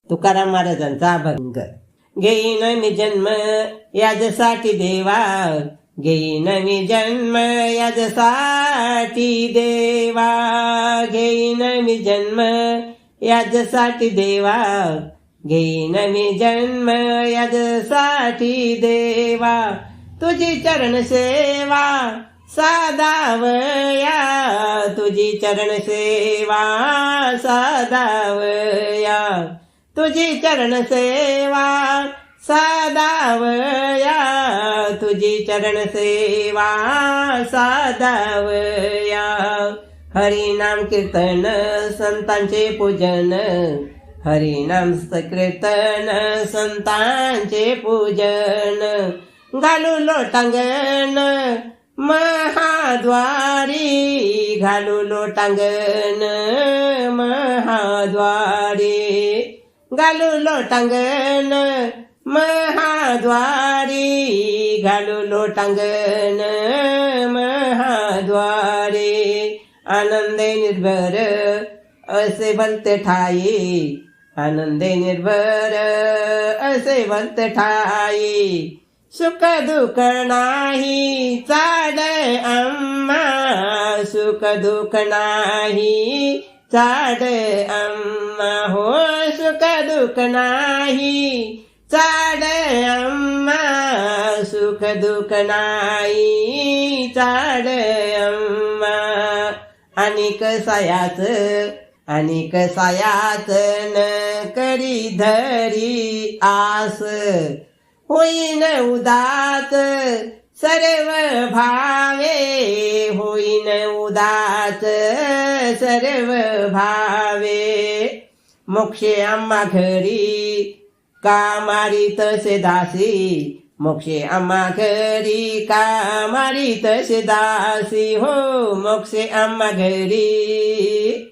तुकाराम महाराजांचा अभंग. घेईन मी जन्म याजसाठी देवा, घेईन मी जन्म याजसाठी देवा, घेईन मी जन्म याजसाठी देवा, घेईन मी जन्म याजसाठी देवा. तुझी चरण सेवा साधावया, तुझी चरण सेवा साधावया, तुझी चरण सेवा साधावया, तुझी चरण सेवा साधावया. हरिनाम कीर्तन संतांचे पूजन, हरिनाम कीर्तन संतांचे पूजन. घालू लोटांगण महाद्वारी, घालू लोटांगण महाद्वारी, घालू लोटांगण महाद्वारी, घालू लोटांगण महाद्वारी. आनंदे निर्भर असे भलते ठाई, आनंदे निर्भर असे भलते ठाई. सुख दुःख नाही चाड आम्हा, सुख दुःख नाही चाड आम्हा, हो सुख दुःख नाही चाड आम्हा, सुख दुःख नाही चाड आम्हा. अनेक सायाच अनेक सायाच न करी धरी आस, होईन उदास सर्व भावे, होईन उदास सर्व भावे. मोक्षे आम्हा घरी कामारी तसे दासी, मोक्षे आम्हा घरी कामारी तसे दासी, हो मोक्षे आम्हा घरी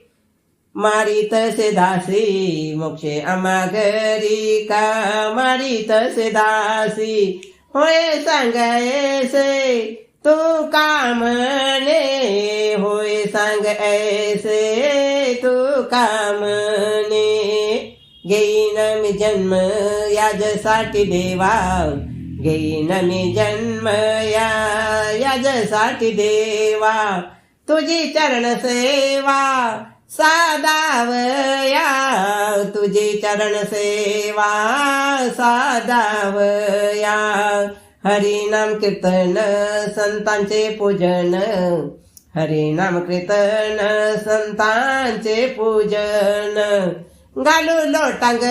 मारी तसे दासी, मोक्षे आम्हा घरी कामारी तसे दासी. होय सांगायसे तू कामने, होय सांग ऐसे तू कामने. घेईन मी जन्म याजसाठी देवा, घेईन मी जन्म याजसाठी देवा. तुझी चरण सेवा साधावया, तुझी चरण सेवा साधावया. हरिनाम कीर्तन संतांचे पूजन, हरिनाम कीर्तन संतांचे पूजन. घालू लोटांगण